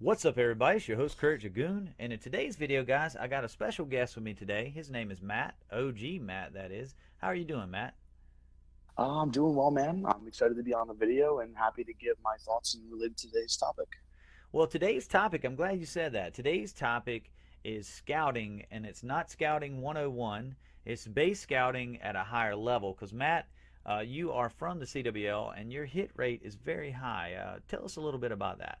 What's up, everybody? It's your host, CLERIC-FARMS, and in today's video, guys, I got a special guest with me today. His name is Matt, OG Matt, that is. How are you doing, Matt? I'm doing well, man. I'm excited to be on the video and happy to give my thoughts and relate to today's topic. Well, today's topic, I'm glad you said that. Today's topic is scouting, and it's not scouting 101. It's base scouting at a higher level, because, Matt, you are from the CWL, and your hit rate is very high. Tell us a little bit about that.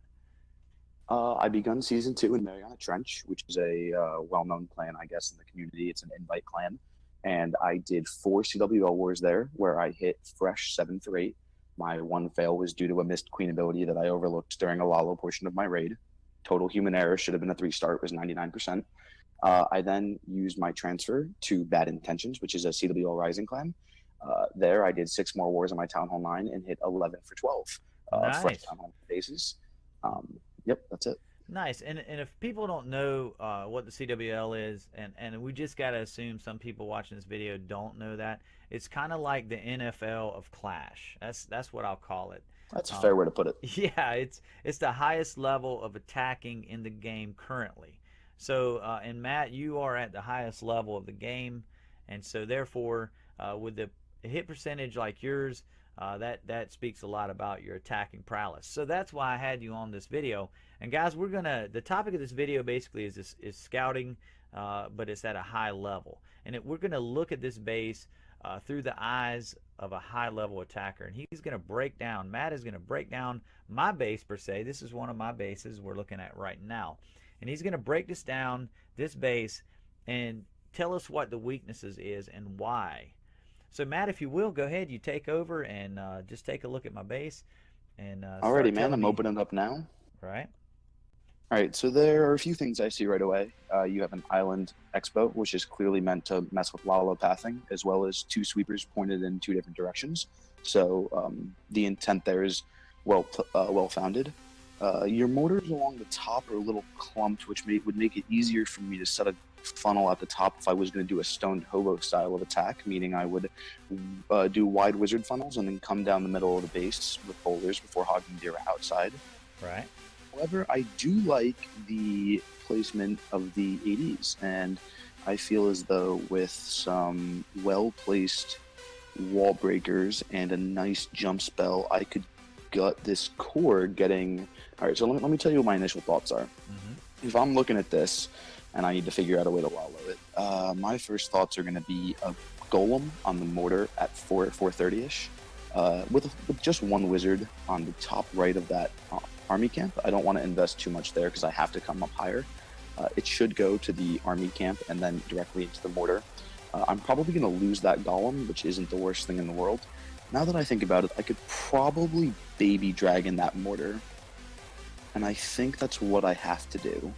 I begun season 2 in Mariana Trench, which is a well-known clan, I guess, in the community. It's an invite clan. And I did 4 CWL wars there where I hit fresh 7 through 8. My one fail was due to a missed queen ability that I overlooked during a Lalo portion of my raid. Total human error, should have been a 3-star, it was 99%. I then used my transfer to Bad Intentions, which is a CWL Rising clan. There I did 6 more wars on my Town Hall 9 and hit 11 for 12. Nice. Fresh Town Hall bases. Yep, that's it. Nice. And if people don't know what the CWL is, and we just got to assume some people watching this video don't know that, it's kind of like the NFL of Clash. That's what I'll call it. That's a fair way to put it. Yeah, it's the highest level of attacking in the game currently. So, and Matt, you are at the highest level of the game, and so therefore, with the hit percentage like yours, that speaks a lot about your attacking prowess. So that's why I had you on this video. And guys, the topic of this video basically is scouting, but it's at a high level. And we're gonna look at this base through the eyes of a high level attacker. And he's gonna break down, Matt is gonna break down my base per se. This is one of my bases we're looking at right now. And he's gonna break this down, this base, and tell us what the weaknesses is and why. So Matt, if you will, go ahead, you take over and just take a look at my base. And Alrighty, man, I'm opening up now. Right. Alright, so there are a few things I see right away. You have an Island Expo, which is clearly meant to mess with Lalo pathing, as well as 2 sweepers pointed in 2 different directions. So the intent there is well-founded. Your mortars along the top are a little clumped, which would make it easier for me to set a funnel at the top if I was going to do a stoned hobo style of attack, meaning I would do wide wizard funnels and then come down the middle of the base with boulders before hogging deer outside. Right. However, I do like the placement of the ADs, and I feel as though with some well-placed wall breakers and a nice jump spell, I could gut this core getting... Alright, so let me tell you what my initial thoughts are. Mm-hmm. If I'm looking at this, and I need to figure out a way to Lalo it, my first thoughts are going to be a golem on the mortar at 430-ish, with just 1 wizard on the top right of that army camp. I don't want to invest too much there because I have to come up higher. It should go to the army camp and then directly into the mortar. I'm probably going to lose that golem, which isn't the worst thing in the world. Now that I think about it, I could probably baby dragon that mortar, and I think that's what I have to do.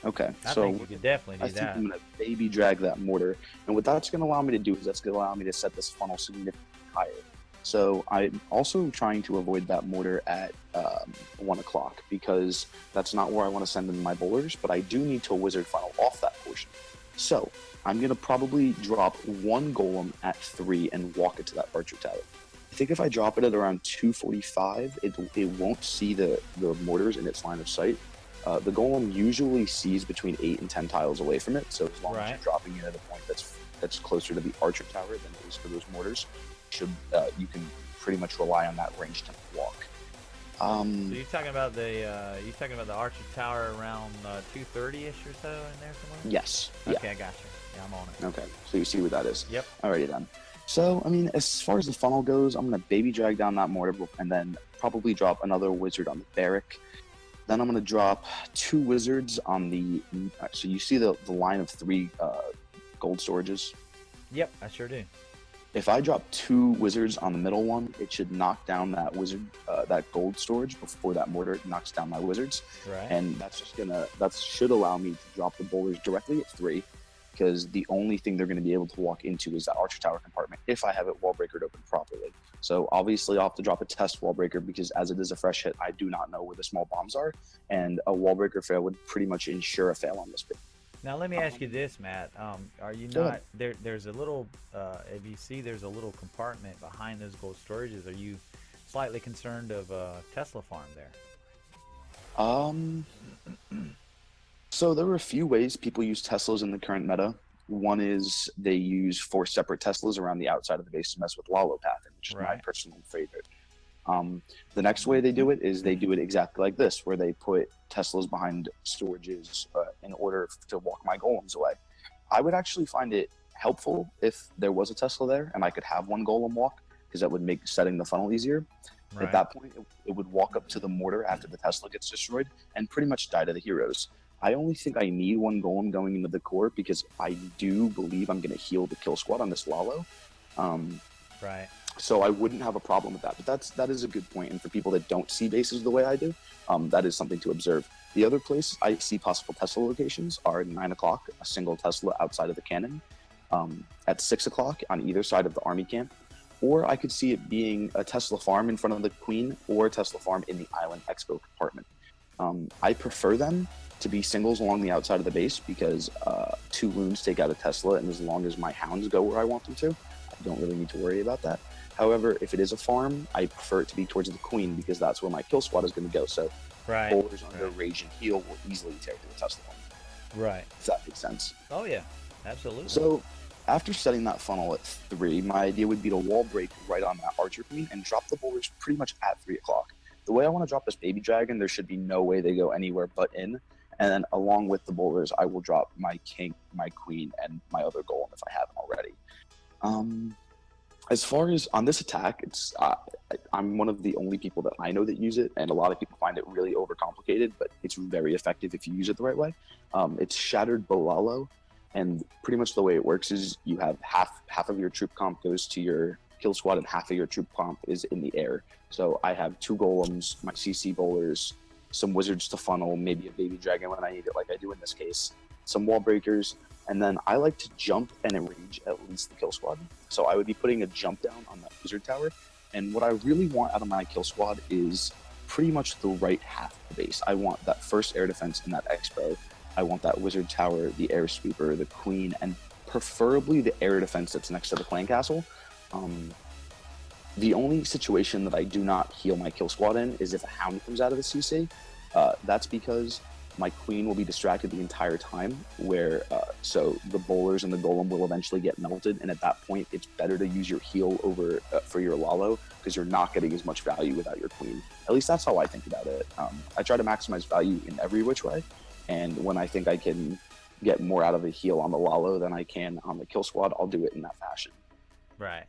Okay, I think you could definitely do I think that. I'm going to baby drag that mortar, and what that's going to allow me to do is that's going to allow me to set this funnel significantly higher. So I'm also trying to avoid that mortar at 1 o'clock, because that's not where I want to send in my bowlers, but I do need to wizard funnel off that portion. So I'm going to probably drop 1 golem at 3 and walk it to that archer tower. I think if I drop it at around 245, it won't see the mortars in its line of sight. The golem usually sees between 8 and 10 tiles away from it, so as long as you're dropping it at a point that's closer to the archer tower than it is for those mortars, you can pretty much rely on that range to walk. So you're talking about the archer tower around 230-ish or so in there somewhere? Yes. Okay, Yeah. I got you. Yeah, I'm on it. Okay, so you see what that is. Yep. Alrighty then. So, I mean, as far as the funnel goes, I'm going to baby drag down that mortar and then probably drop another wizard on the barrack. Then I'm going to drop 2 wizards on the... So you see the line of 3 gold storages? Yep, I sure do. If I drop 2 wizards on the middle one, it should knock down that wizard, that gold storage before that mortar knocks down my wizards. Right. And that should allow me to drop the boulders directly at 3, because the only thing they're going to be able to walk into is that archer tower compartment if I have it wall breakered open properly. So obviously I'll have to drop a test wall breaker, because as it is a fresh hit, I do not know where the small bombs are, and a wall breaker fail would pretty much ensure a fail on this bit. Now let me ask you this, Matt. Are you Go ahead. not there? There's a little. If you see, there's a little compartment behind those gold storages. Are you slightly concerned of Tesla farm there? Um, so there are a few ways people use Teslas in the current meta. One is they use four separate Teslas around the outside of the base to mess with Lalo pathing, which is my Right. personal favorite. The next way they do it is they do it exactly like this, where they put Teslas behind storages in order to walk my golems away. I would actually find it helpful if there was a Tesla there and I could have one golem walk, because that would make setting the funnel easier. At Right. that point, it would walk up to the mortar after the Tesla gets destroyed and pretty much die to the heroes. I only think I need one golem going into the core because I do believe I'm going to heal the kill squad on this Lalo. Um, Right. so I wouldn't have a problem with that. But that is a good point. And for people that don't see bases the way I do, that is something to observe. The other place I see possible Tesla locations are at 9 o'clock, a single Tesla outside of the cannon, at 6 o'clock on either side of the army camp. Or I could see it being a Tesla farm in front of the queen or a Tesla farm in the island expo compartment. I prefer them to be singles along the outside of the base because two loons take out a Tesla, and as long as my hounds go where I want them to, I don't really need to worry about that. However, if it is a farm, I prefer it to be towards the queen because that's where my kill squad is going to go. So Right. bowlers under rage and heal will easily tear through a Tesla farm, Right. if that makes sense. Oh yeah. Absolutely. So after setting that funnel at 3, my idea would be to wall break right on that archer queen and drop the bowlers pretty much at 3 o'clock. The way I want to drop this baby dragon, there should be no way they go anywhere but in. And then along with the bowlers, I will drop my king, my queen, and my other golem if I haven't already. As far as on this attack, I'm one of the only people that I know that use it, and a lot of people find it really overcomplicated, but it's very effective if you use it the right way. It's Shattered Bolalo, and pretty much the way it works is you have half of your troop comp goes to your kill squad, and half of your troop comp is in the air. So I have 2 golems, my CC bowlers, some wizards to funnel, maybe a baby dragon when I need it, like I do in this case, some wall breakers, and then I like to jump and enrage at least the kill squad. So I would be putting a jump down on that wizard tower. And what I really want out of my kill squad is pretty much the right half of the base. I want that first air defense in that expo. I want that wizard tower, the air sweeper, the queen, and preferably the air defense that's next to the clan castle. The only situation that I do not heal my kill squad in is if a hound comes out of the CC. That's because my queen will be distracted the entire time, so the bowlers and the golem will eventually get melted, and at that point it's better to use your heal over for your Lalo, because you're not getting as much value without your queen. At least that's how I think about it. I try to maximize value in every which way, and when I think I can get more out of a heal on the Lalo than I can on the kill squad, I'll do it in that fashion. Right.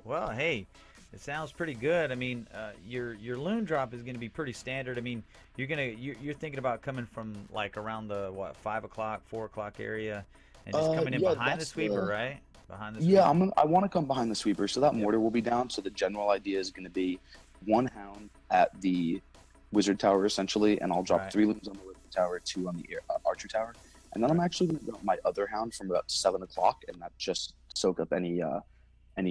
Well, hey, it sounds pretty good. I mean, your loon drop is going to be pretty standard. I mean, you're thinking about coming from like around the 5 o'clock, 4 o'clock area, and just coming in Yeah, behind the that's sweeper, right? Behind the Yeah, sweeper. I want to come behind the sweeper, so that mortar will be down. So the general idea is going to be 1 hound at the wizard tower essentially, and I'll drop Right. 3 looms on the wizard tower, 2 on the archer tower, and then I'm actually going to drop my other hound from about 7 o'clock, and that just soak up any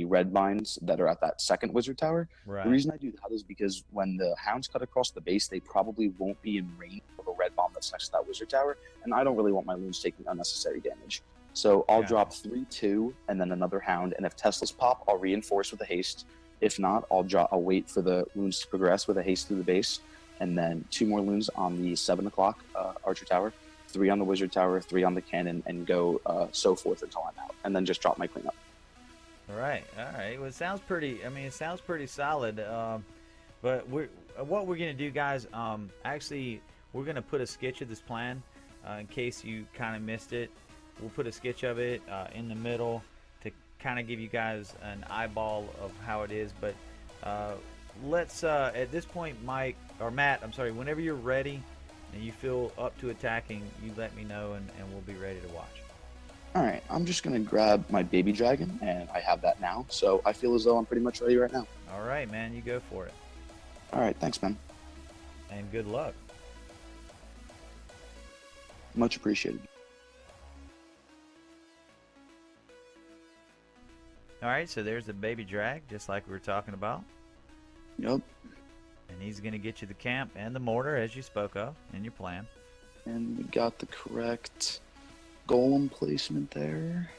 red vines that are at that second wizard tower. Right. The reason I do that is because when the hounds cut across the base, they probably won't be in range of a red bomb that's next to that wizard tower, and I don't really want my loons taking unnecessary damage. So I'll Gotcha. drop 3-2 and then another hound, and if Teslas pop, I'll reinforce with a haste. If not, I'll wait for the loons to progress with a haste through the base, and then 2 more loons on the 7 o'clock archer tower, 3 on the wizard tower, 3 on the cannon, and go so forth until I'm out, and then just drop my cleanup. All right. Well, it sounds pretty. I mean, it sounds pretty solid. But what we're gonna do, guys. Actually, we're gonna put a sketch of this plan in case you kind of missed it. We'll put a sketch of it in the middle to kind of give you guys an eyeball of how it is. But let's at this point, Mike or Matt, I'm sorry. Whenever you're ready and you feel up to attacking, you let me know, and we'll be ready to watch. All right, I'm just gonna grab my baby dragon, and I have that now, so I feel as though I'm pretty much ready right now. All right, man. You go for it. All right, thanks, man. And good luck. Much appreciated. All right, so there's the baby drag, just like we were talking about. Yep, And he's going to get you the camp and the mortar, as you spoke of in your plan. and we got the correct golem placement there.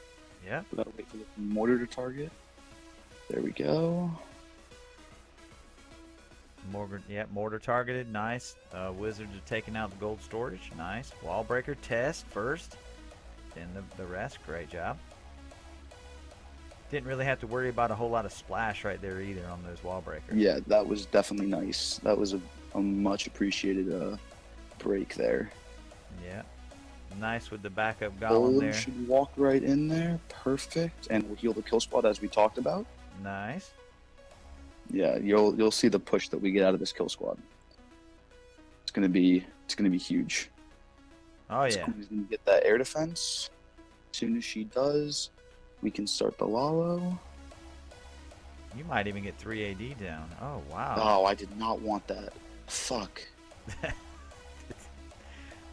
Yep. We gotta wait for the mortar to target. There we go. Mortar targeted. Nice. Wizards are taking out the gold storage. Nice. Wall breaker test first. Then the rest. Great job. Didn't really have to worry about a whole lot of splash right there either on those wall breakers. Yeah, that was definitely nice. That was a much appreciated break there. Yeah. Nice with the backup golem there. Should walk right in there. Perfect. And we'll heal the kill spot as we talked about. Nice. Yeah, you'll see the push that we get out of this kill squad. It's gonna be huge. Oh yeah. Queen's gonna get that air defense. As soon as she does, we can start the Lalo. You might even get 3 AD down. Oh wow. Oh, I did not want that. Fuck.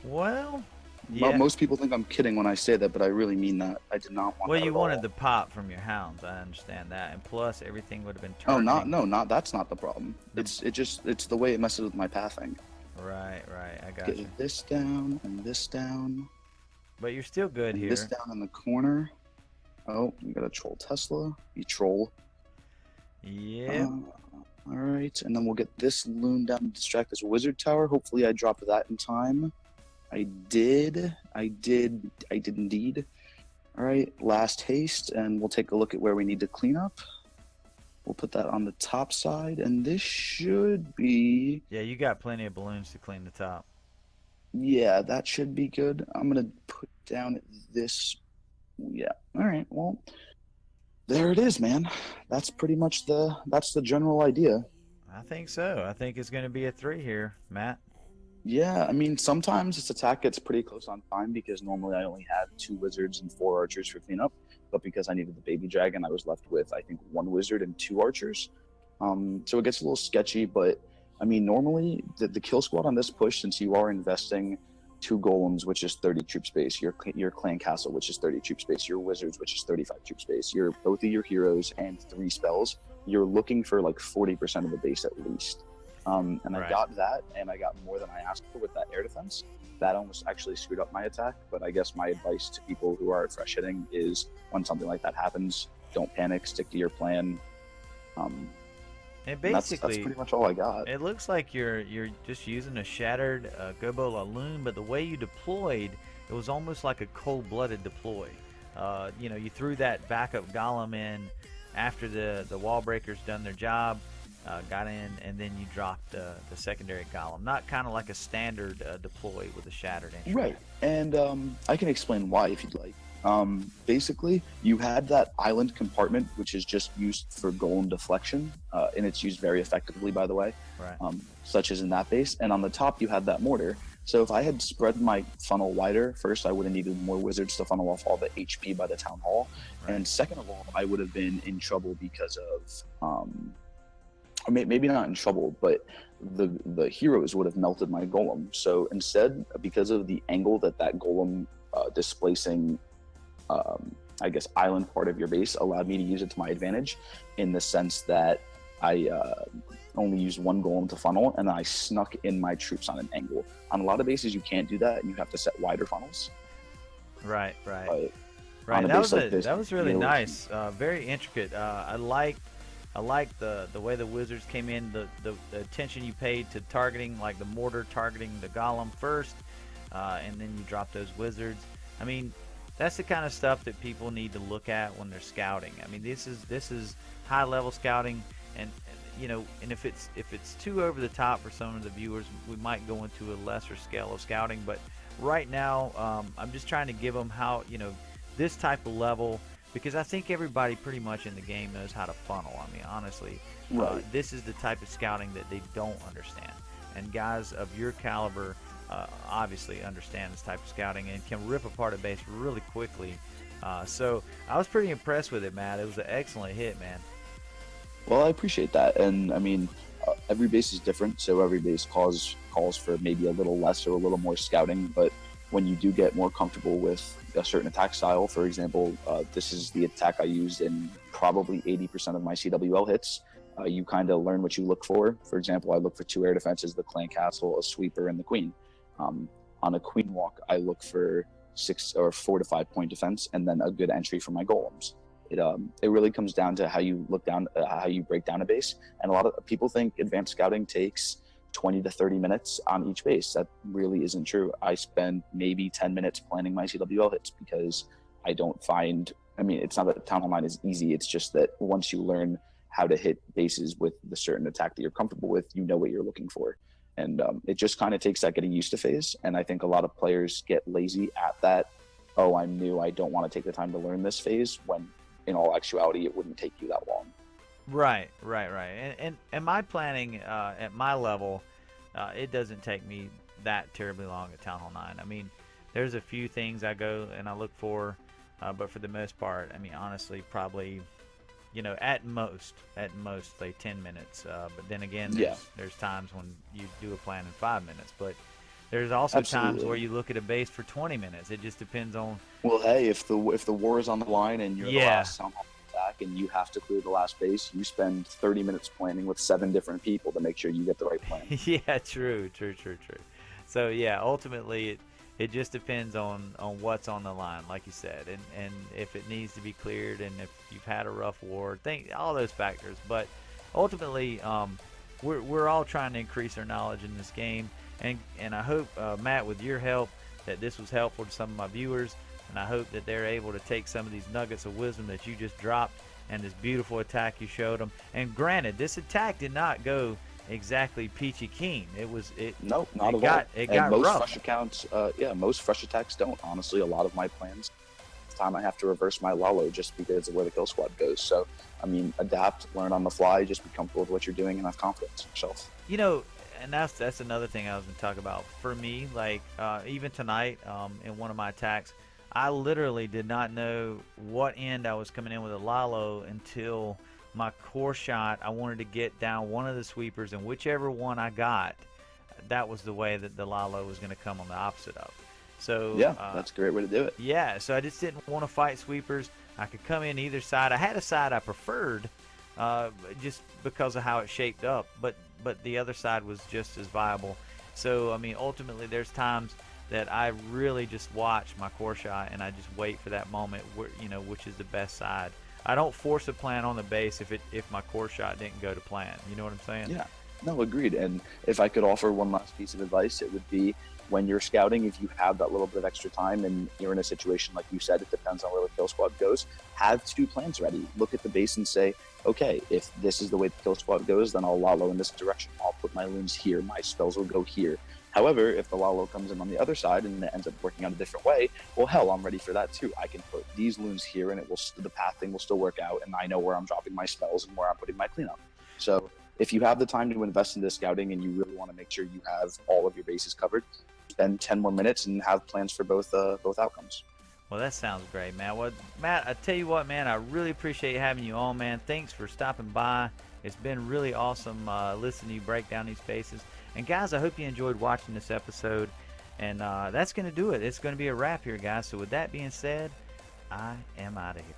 Well, yeah. Well, most people think I'm kidding when I say that, but I really mean that. I did not want Well, that you at wanted all. the pop from your hounds. I understand that, and plus everything would have been Oh, targeting. that's not the problem. It's the way it messes with my pathing. Right. I got you. Get this down and this down. But you're still good And here. this down in the corner. Oh, we got a troll Tesla. You troll. Yeah. All right, and then we'll get this loon down to distract this wizard tower. Hopefully I dropped that in time. I did indeed. All right, last haste, and we'll take a look at where we need to clean up. We'll put that on the top side, and this should be... Yeah, you got plenty of balloons to clean the top. Yeah, that should be good. I'm going to put down this... Yeah, all right, well, there it is, man. That's pretty much that's the general idea. I think so. I think it's going to be a 3 here, Matt. Yeah, I mean, sometimes this attack gets pretty close on time because normally I only had 2 wizards and 4 archers for cleanup, but because I needed the baby dragon, I was left with, I think, 1 wizard and 2 archers. So it gets a little sketchy, but I mean, normally the kill squad on this push, since you are investing 2 golems, which is 30 troop space, your clan castle, which is 30 troop space, your wizards, which is 35 troop space, both of your heroes and 3 spells, you're looking for like 40% of the base at least. And Right. I got that, and I got more than I asked for with that air defense. That almost actually screwed up my attack, but I guess my advice to people who are fresh hitting is when something like that happens, don't panic, stick to your plan. And That's basically, pretty much all I got. it looks like you're just using a shattered gobolaloon, but the way you deployed, it was almost like a cold-blooded deploy. You threw that backup golem in after the wall breakers done their job, got in, and then you dropped the secondary golem. Not kind of like a standard deploy with a shattered entry. Right, and I can explain why if you'd like. Basically, you had that island compartment, which is just used for golem deflection, and it's used very effectively, by the way, Right. such as in that base. And on the top, you had that mortar. So if I had spread my funnel wider, first, I would have needed more wizards to funnel off all the HP by the town hall. Right. And second of all, I would have been in trouble because of, maybe not in trouble, but the heroes would have melted my golem. So instead, because of the angle that golem displacing, I guess, island part of your base allowed me to use it to my advantage, in the sense that I only used 1 golem to funnel, and then I snuck in my troops on an angle. On a lot of bases, you can't do that, and you have to set wider funnels. Right. But Right. on a That base was like this, that was really you know, nice. Very intricate. I like the way the wizards came in. The attention you paid to targeting, like the mortar targeting the golem first, and then you drop those wizards. I mean, that's the kind of stuff that people need to look at when they're scouting. I mean, this is high level scouting, and if it's too over the top for some of the viewers, we might go into a lesser scale of scouting. But right now, I'm just trying to give them how this type of level, because I think everybody pretty much in the game knows how to funnel. I mean, honestly, Right. this is the type of scouting that they don't understand, and guys of your caliber obviously understand this type of scouting and can rip apart a base really quickly. So I was pretty impressed with it, Matt. It was an excellent hit, man. Well, I appreciate that, and I mean, every base is different, so every base calls for maybe a little less or a little more scouting. But when you do get more comfortable with a certain attack style, for example, this is the attack I used in probably 80% of my CWL hits. You kind of learn what you look for. For example, I look for 2 air defenses, the clan castle, a sweeper, and the queen. On a queen walk, I look for 6 or 4 to 5 point defense, and then a good entry for my golems. It really comes down to how you how you break down a base. And a lot of people think advanced scouting takes 20 to 30 minutes on each base. That really isn't true. I spend maybe 10 minutes planning my CWL hits because I don't find, I mean, it's not that Town Hall 9 is easy. It's just that once you learn how to hit bases with the certain attack that you're comfortable with, you know what you're looking for. And it just kind of takes that getting used to phase. And I think a lot of players get lazy at that. Oh, I'm new, I don't want to take the time to learn this phase, when in all actuality, it wouldn't take you that long. Right. And my planning at my level, it doesn't take me that terribly long at Town Hall 9. I mean, there's a few things I go and I look for, but for the most part, I mean, honestly, probably, at most, say 10 minutes. But then again, there's times when you do a plan in 5 minutes. But there's also times where you look at a base for 20 minutes. It just depends on. Well, hey, if the war is on the line and you're the last Town Hall attack and you have to clear the last base, you spend 30 minutes planning with 7 different people to make sure you get the right plan. Yeah, true. So yeah, ultimately it just depends on what's on the line, like you said, and if it needs to be cleared, and if you've had a rough war, all those factors. But ultimately, we're all trying to increase our knowledge in this game, and I hope, Matt, with your help, that this was helpful to some of my viewers, and I hope that they're able to take some of these nuggets of wisdom that you just dropped and this beautiful attack you showed them. And granted, this attack did not go exactly peachy keen. No, not at all. It got most rough. Fresh accounts, most fresh attacks don't. Honestly, a lot of my plans, this time I have to reverse my Lalo just because of where the kill squad goes. So, I mean, adapt, learn on the fly, just be comfortable with what you're doing, and have confidence in yourself. And that's another thing I was going to talk about. For me, like even tonight, in one of my attacks, I literally did not know what end I was coming in with a Lalo until my core shot. I wanted to get down one of the sweepers, and whichever one I got, that was the way that the Lalo was going to come on the opposite of. So yeah, that's a great way to do it. Yeah, so I just didn't want to fight sweepers. I could come in either side. I had a side I preferred, just because of how it shaped up, but the other side was just as viable. So I mean, ultimately, there's times that I really just watch my core shot and I just wait for that moment where, which is the best side. I don't force a plan on the base if my core shot didn't go to plan. You know what I'm saying? Yeah, no, agreed. And if I could offer one last piece of advice, it would be, when you're scouting, if you have that little bit of extra time and you're in a situation like you said, it depends on where the kill squad goes, have 2 plans ready. Look at the base and say, okay, if this is the way the kill squad goes, then I'll Lalo in this direction. I'll put my loons here. My spells will go here. However, if the Lalo comes in on the other side and it ends up working out a different way, well, hell, I'm ready for that too. I can put these loons here, and the path thing will still work out, and I know where I'm dropping my spells and where I'm putting my cleanup. So if you have the time to invest into scouting and you really want to make sure you have all of your bases covered, spend 10 more minutes and have plans for both outcomes. Well, that sounds great, man. Well, Matt, I tell you what, man, I really appreciate having you on, man. Thanks for stopping by. It's been really awesome listening to you break down these bases. And guys, I hope you enjoyed watching this episode. And that's going to do it. It's going to be a wrap here, guys. So with that being said, I am out of here.